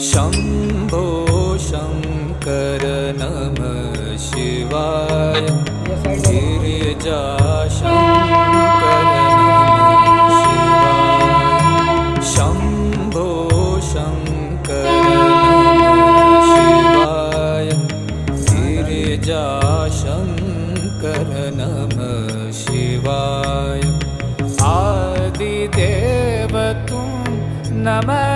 शम्भो शङ्कर नमः शिवाय गिरिजा शङ्कर नमः शिवाय शम्भो शङ्कर नमः शिवाय गिरिजा शङ्कर नमः शिवाय आदिदेव तुम नमः